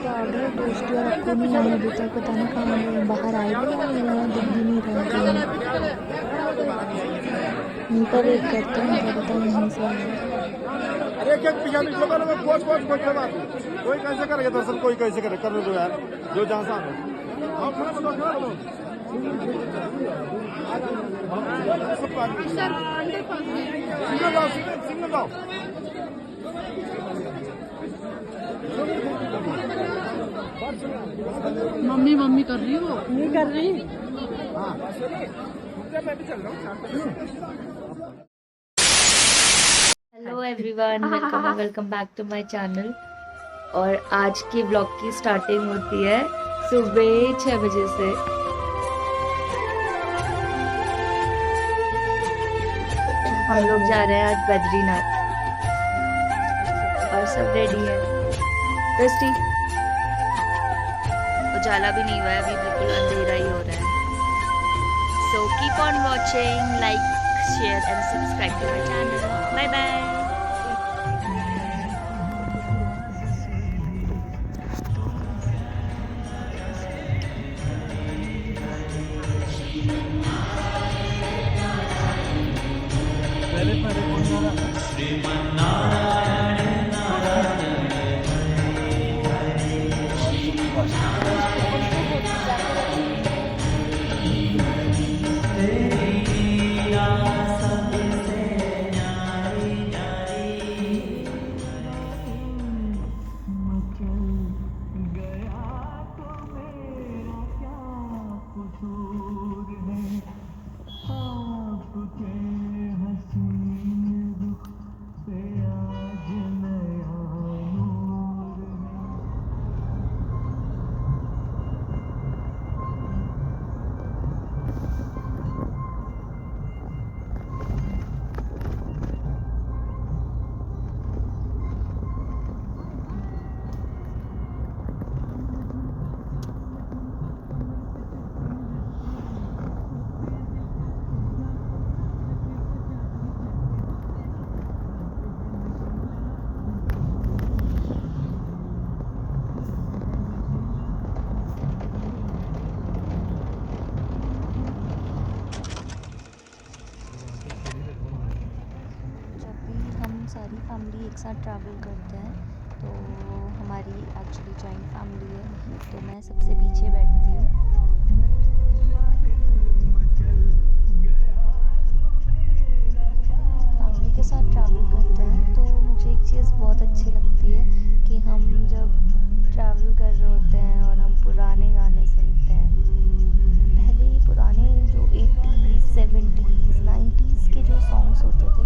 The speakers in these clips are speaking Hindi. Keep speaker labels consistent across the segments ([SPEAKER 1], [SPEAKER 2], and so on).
[SPEAKER 1] ऑर्डर टेस्टी और आपको नहीं आया अभी तक, पता नहीं कहाँ बाहर आए भी या दिख भी नहीं रहा था। यहीं पर वेट करते हैं, क्या पता यहीं से आए।
[SPEAKER 2] कोई कैसे करेगा दर्शन, कोई कैसे करे, कर दो यार जो जहाँ से
[SPEAKER 3] मम्मी मम्मी कर रही हो, नहीं कर रही।
[SPEAKER 1] Hello everyone, welcome back to my channel. और आज के ब्लॉग की स्टार्टिंग होती है सुबह 6 बजे से। हम लोग जा रहे हैं आज बद्रीनाथ और सब रेडी है। दृष्टि उजाला भी नहीं हुआ है, अभी बिल्कुल अंधेरा ही हो रहा है। So keep on watching, like, share and subscribe to my channel. Bye bye. सारी फैमिली एक साथ ट्रैवल करते हैं, तो हमारी एक्चुअली जॉइंट फैमिली है, तो मैं सबसे पीछे बैठती हूँ। फैमिली के साथ ट्रैवल करते हैं तो मुझे एक चीज़ बहुत अच्छी लगती है कि हम जब ट्रैवल कर रहे होते हैं और हम पुराने गाने सुनते हैं। पहले पुराने जो 80s, 70s, 90s के जो सॉन्ग्स होते थे,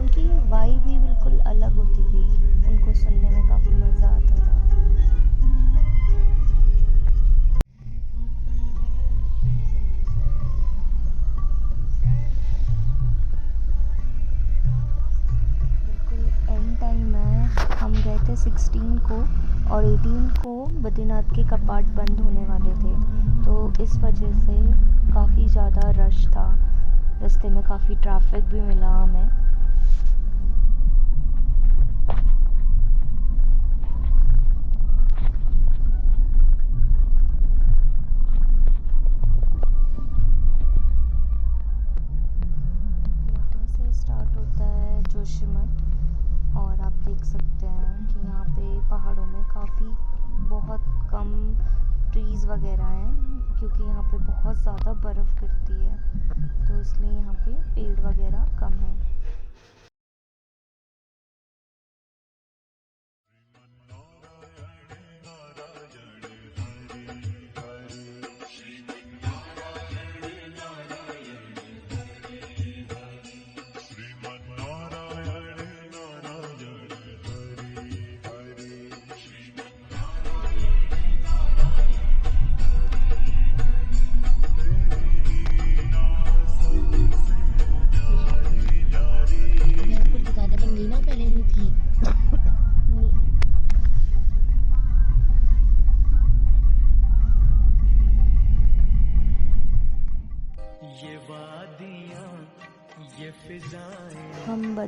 [SPEAKER 1] उनकी वाइब भी बिल्कुल अलग होती थी, उनको सुनने में काफ़ी मज़ा आता था। बिल्कुल एंड टाइम है, हम गए थे 16 को और 18 को बद्रीनाथ के कपाट बंद होने वाले थे, तो इस वजह से काफ़ी ज़्यादा रश था। रास्ते में काफ़ी ट्रैफिक भी मिला हमें। यहाँ से स्टार्ट होता है जोशीमठ और आप देख सकते हैं कि यहाँ पे पहाड़ों में काफ़ी बहुत कम ट्रीज़ वगैरह हैं, क्योंकि यहाँ पे बहुत ज़्यादा बर्फ़ गिरती है, तो इसलिए यहाँ पे पेड़ वगैरह कम है।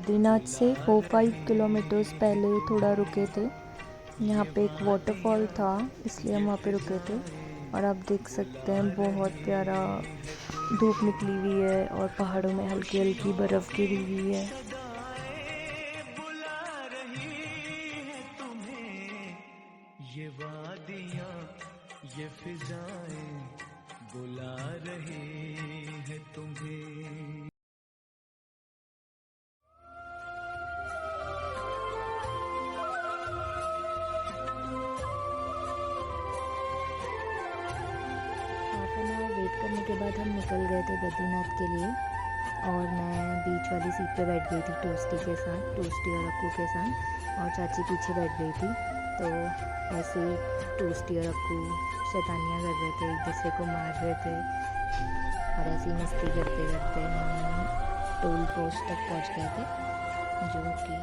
[SPEAKER 1] बद्रीनाथ से 4-5 किलोमीटर्स पहले थोड़ा रुके थे। यहाँ पे एक वाटरफॉल था, इसलिए हम वहाँ पे रुके थे। और आप देख सकते हैं बहुत प्यारा धूप निकली हुई है और पहाड़ों में हल्की हल्की बर्फ़ गिरी हुई है।
[SPEAKER 4] ये वादियाँ ये फिजाएं बुला रही है तुम्हें।
[SPEAKER 1] हाफ एन आवर वेट करने के बाद हम निकल गए थे बद्रीनाथ के लिए। और मैं बीच वाली सीट पे बैठ गई थी टोस्टी के साथ, टोस्टी और अक्कू के साथ, और चाची पीछे बैठ गई थी। तो ऐसे ही टोस्टी और अक्कू शैतानियाँ कर रहे थे, एक दूसरे को मार रहे थे, और ऐसी मस्ती करते करते हम टोल पोस्ट तक पहुंच गए थे, जो कि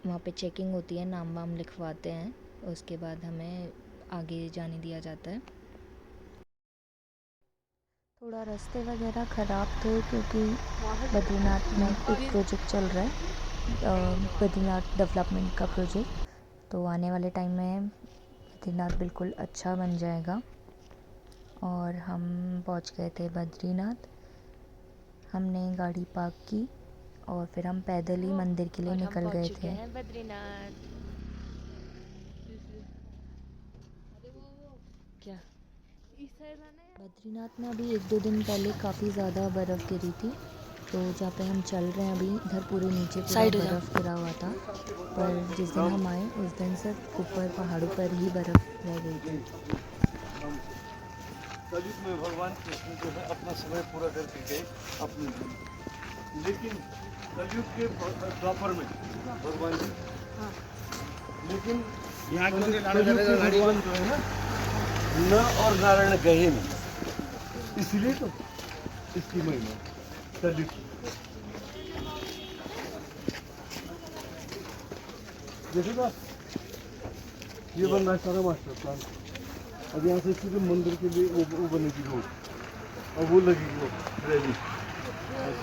[SPEAKER 1] वहाँ पे चेकिंग होती है, नाम वाम लिखवाते हैं, उसके बाद हमें आगे जाने दिया जाता है। थोड़ा रास्ते वगैरह ख़राब थे क्योंकि बद्रीनाथ में एक प्रोजेक्ट चल रहा है, बद्रीनाथ डेवलपमेंट का प्रोजेक्ट। तो आने वाले टाइम में बद्रीनाथ बिल्कुल अच्छा बन जाएगा। और हम पहुंच गए थे बद्रीनाथ। हमने गाड़ी पार्क की और फिर हम पैदल ही मंदिर के लिए निकल गए थे। बद्रीनाथ क्या बद्रीनाथ में अभी 1-2 दिन पहले काफ़ी ज़्यादा बर्फ़ गिरी थी। तो जहाँ पे हम चल रहे हैं अभी, इधर पूरे नीचे पूरा बर्फ़ गिरा हुआ था। पर जिस दिन हम आए उस दिन सिर्फ ऊपर पहाड़ों पर ही बर्फ़ रह गई थी।
[SPEAKER 2] कलयुग में भगवान कृष्ण जो है अपना समय पूरा करके गए अपने लिए, लेकिन कलयुग के द्वापर में भगवान जी, लेकिन यहाँ भगवान जो है ना, न और नारायण गए नहीं, इसलिए तो इसकी महिमा कलयुग। देखिएगा ये बन रहा है सारा मास्टर प्लान। अब यहाँ से सीधे मंदिर के लिए वो बनेगी रोड, और वो लगेगी वो रैली,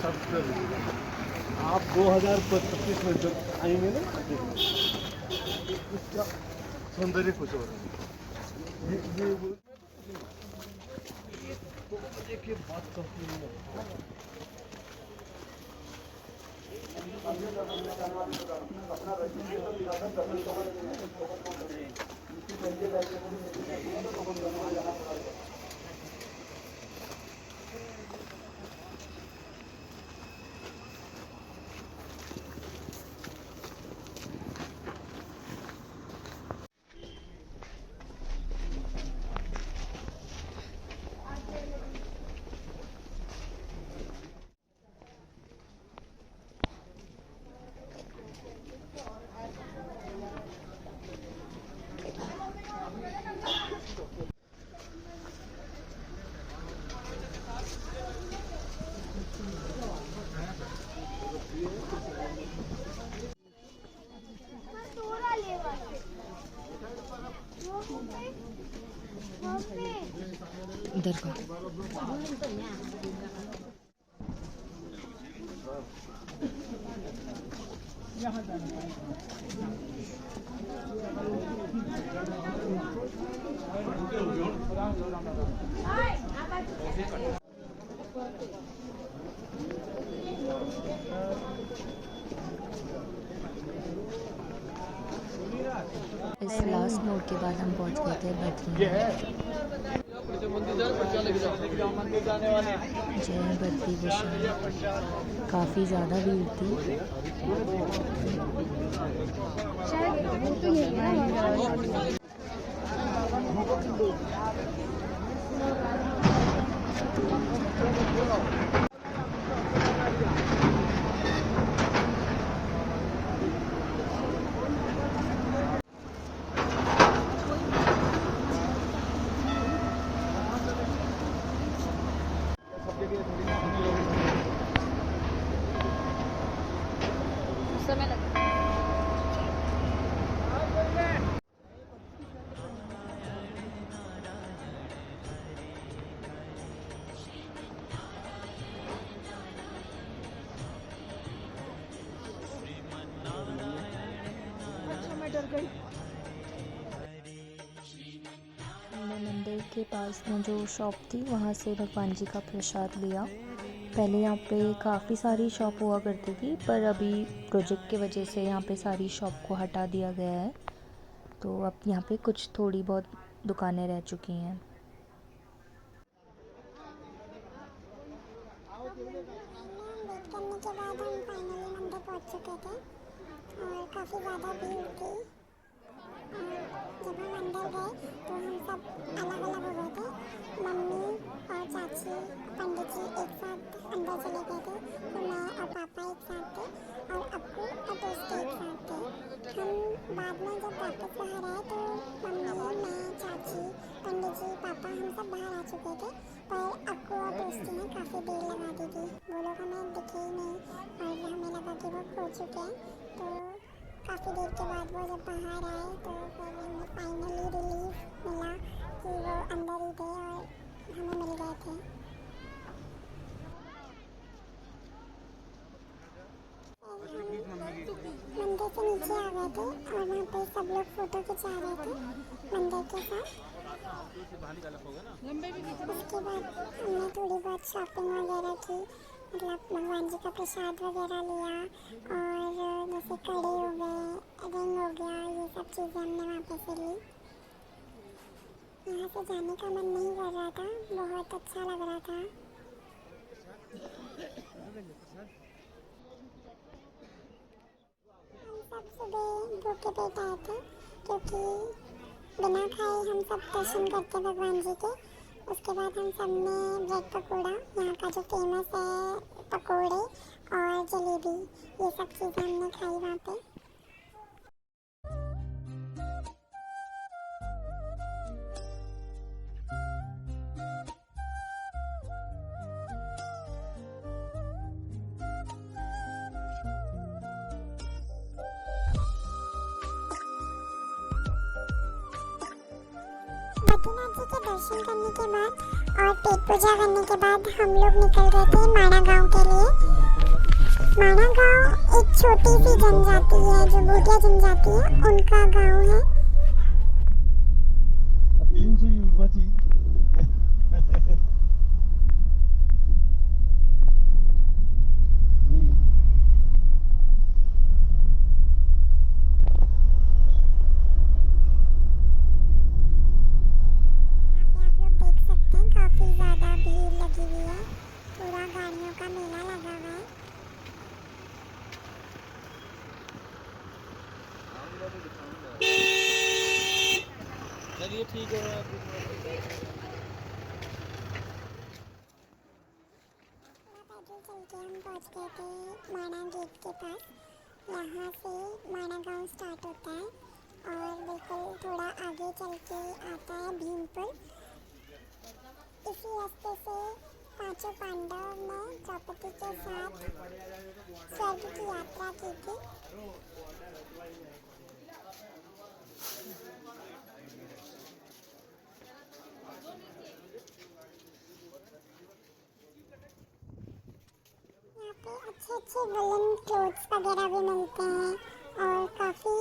[SPEAKER 2] सब आप 2025 में जब आएंगे ना, इसका सौंदर्य कुछ और है। ये देखिए बात काफी है।
[SPEAKER 1] इधर का इस लास्ट मोड़ के बाद हम पहुंच गए थे बद्रीनाथ। जय बद्री विशाल, काफ़ी ज़्यादा भीड़ थी। समय लगता है। हमने मंदिर के पास में जो शॉप थी वहाँ से भगवान जी का प्रसाद लिया। पहले यहाँ पे काफ़ी सारी शॉप हुआ करती थी, पर अभी प्रोजेक्ट की वजह से यहाँ पे सारी शॉप को हटा दिया गया है, तो अब यहाँ पे कुछ थोड़ी बहुत दुकानें रह चुकी हैं।
[SPEAKER 5] वेट करने के बाद हम फाइनली मंदिर पहुंच चुके थे और काफ़ी ज़्यादा भीड़ थी। और जब हम अंदर गए तो हम सब अलग अलग हो गए थे। मम्मी और चाची, पंडित जी एक साथ अंदर चले गए थे, तो मैं और पापा एक साथ थे और अक्कू और दोस्त एक साथ थे। हम बाद में जब वापस बाहर आए तो मम्मी, मैं, चाची, पंडित जी, पापा हम सब बाहर आ चुके थे, पर अक्कू और दोस्ती ने काफ़ी देर लगा दी थी। वो लोग हमें दिखे ही नहीं और हमें लगा कि वो खो चुके हैं। तो काफ़ी देर के बाद वो जब बाहर आए तो फिर हमें फाइनली रिलीफ मिला कि वो अंदर ही थे और हमें मिल गए थे। मंदिर से नीचे आ गए थे और वहाँ पे सब लोग फ़ोटो खिंचा रहे थे मंदिर के साथ। उसके बाद हमने थोड़ी बहुत शॉपिंग वगैरह की, मतलब भगवान जी का प्रसाद वगैरह लिया और जैसे कड़े हो गए, रिंग हो गया, ये सब चीज़ें हमने वहाँ पे से ली। यहाँ से जाने का मन नहीं कर रहा था, बहुत अच्छा लग रहा था। हम सब सुबह भूखे पेट आए थे क्योंकि बिना खाए हम सब दर्शन करते भगवान जी के। उसके बाद हम सब ने ब्रेड पकौड़ा, यहाँ का जो फेमस है पकोड़े और जलेबी, ये सब चीज़ें हमने खाई वहाँ पे। बद्रीनाथ जी के दर्शन करने के बाद और पेट पूजा करने के बाद हम लोग निकल गए थे माणा गांव के लिए। माणा गांव एक छोटी सी जनजाति है जो भूटिया जनजाति है, उनका गांव है। काफ़ी ज़्यादा भीड़ लगी हुई है, पूरा गाड़ियों का मेला लगा हुआ है।
[SPEAKER 6] चलिए ठीक है।
[SPEAKER 5] पैदल चल के हम पहुंच गए थे माणा गेट के पास। यहाँ से माणा गांव स्टार्ट होता है और बिल्कुल थोड़ा आगे चल के आता है भीमपुर। इसी रास्ते से पांचों पांडव ने द्रौपदी के साथ स्वर्ग की यात्रा की थी। यहाँ पे अच्छे अच्छे वुलन क्लोथ्स वगैरह भी मिलते हैं और काफ़ी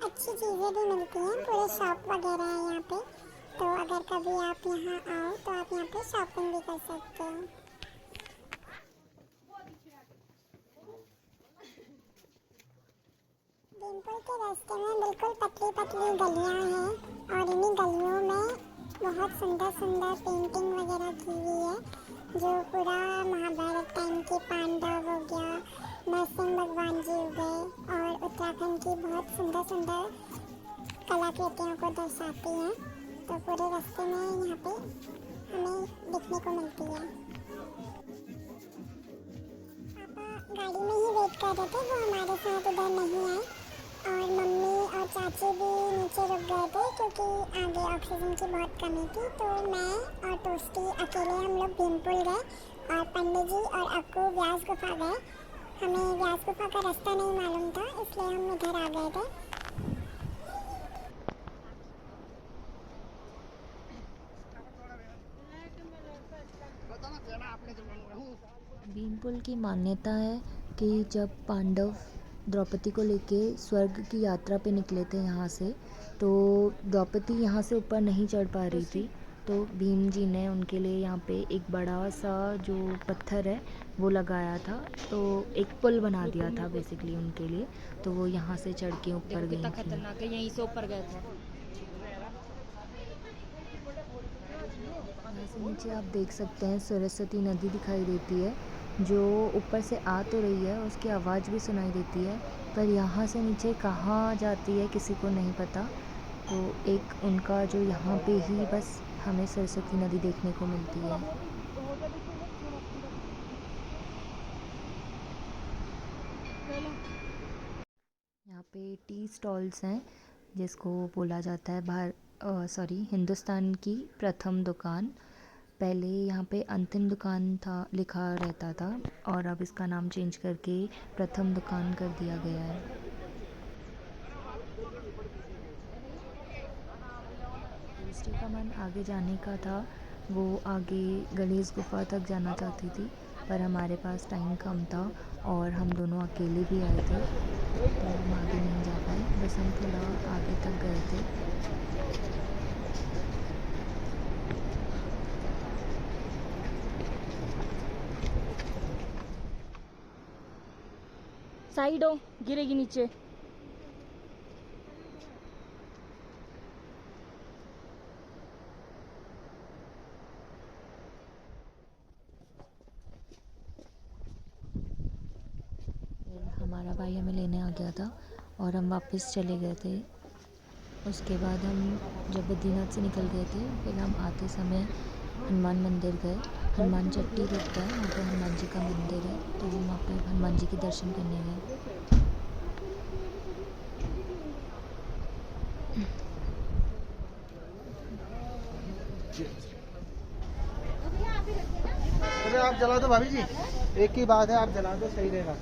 [SPEAKER 5] अच्छी चीज़ें भी मिलती हैं, पूरे शॉप वगैरह है यहाँ पे। तो अगर कभी आप यहाँ आओ तो आप यहाँ पे शॉपिंग भी कर सकते हो। भीमपुर के रास्ते में बिल्कुल पतली पतली गलियाँ हैं और इन्हीं गलियों में बहुत सुंदर सुंदर पेंटिंग वगैरह की हुई है, जो पूरा महाभारत टाइम के पांडव हो गया, नरसिंह भगवान जी हो गए और उत्तराखंड की बहुत सुंदर सुंदर कलाकृतियों को दर्शाती हैं। तो पूरे रास्ते में यहाँ पे हमें दिखने को मिलती है। पापा गाड़ी में ही वेट कर रहे थे, वो हमारे साथ उधर नहीं आए और मम्मी और चाची भी नीचे रुक गए थे क्योंकि आगे ऑक्सीजन की बहुत कमी थी। तो मैं और टोस्टी अकेले हम लोग भीमपुर गए और पंडित जी और अक्कू व्यास गुफा गए। हमें व्यास गुफा का रास्ता नहीं मालूम था, इसलिए हम इधर आ गए थे।
[SPEAKER 1] भीमपुल की मान्यता है कि जब पांडव द्रौपदी को लेके स्वर्ग की यात्रा पे निकले थे यहाँ से। तो द्रौपदी यहाँ से ऊपर नहीं चढ़ पा रही थी, तो भीम जी ने उनके लिए यहाँ पे एक बड़ा सा जो पत्थर है वो लगाया था, तो एक पुल बना दिया था बेसिकली उनके लिए। तो वो यहाँ से चढ़ के ऊपर गई थी।
[SPEAKER 3] खतरनाक है, यहीं से ऊपर गए थे।
[SPEAKER 1] यहाँ से नीचे आप देख सकते हैं सरस्वती नदी दिखाई देती है, जो ऊपर से आ तो रही है, उसकी आवाज़ भी सुनाई देती है, पर यहाँ से नीचे कहाँ जाती है किसी को नहीं पता। तो एक उनका जो यहाँ पे ही बस हमें सरस्वती नदी देखने को मिलती है। यहाँ पे टी स्टॉल्स हैं, जिसको बोला जाता है हिंदुस्तान की प्रथम दुकान। पहले यहाँ पे अंतिम दुकान था लिखा रहता था, और अब इसका नाम चेंज करके प्रथम दुकान कर दिया गया है। दूसरी का मन आगे जाने का था, वो आगे गणेश गुफा तक जाना चाहती थी, पर हमारे पास टाइम कम था और हम दोनों अकेले भी आए थे, तो हम आगे नहीं जा पाए। बस हम थोड़ा आगे तक गए थे।
[SPEAKER 3] साइड हो, गिरेगी नीचे।
[SPEAKER 1] हमारा भाई हमें लेने आ गया था और हम वापस चले गए थे। उसके बाद हम जब बद्रीनाथ से निकल गए थे, फिर हम आते समय हनुमान मंदिर गए। हनुमान चट्टी लगता है, वहाँ पर हनुमान जी का मंदिर है, तो हम वहाँ पर हनुमान जी के दर्शन करने गए।
[SPEAKER 6] अरे आप जला दो भाभी जी, एक ही बात है, आप जला दो, सही रहेगा।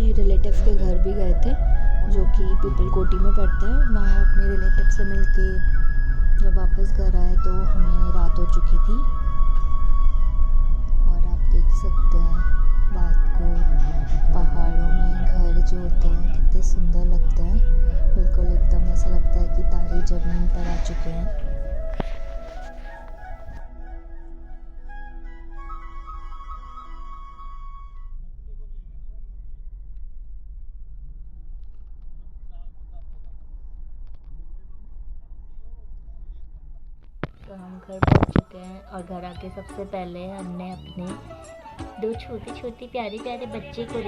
[SPEAKER 1] रिलेटिव के घर भी गए थे, जो कि पीपल कोटी में पड़ता है। वहाँ अपने रिलेटिव से मिलके जब वापस घर आए तो हमें रात हो चुकी थी, और आप देख सकते हैं रात को पहाड़ों में घर जो होते हैं कितने सुंदर लगते हैं। बिल्कुल एकदम ऐसा लगता है कि तारे ज़मीन पर आ चुके हैं। तो हम घर पहुंच चुके हैं, और घर आके सबसे पहले हमने अपने 2 छोटे छोटे प्यारे प्यारे बच्चे को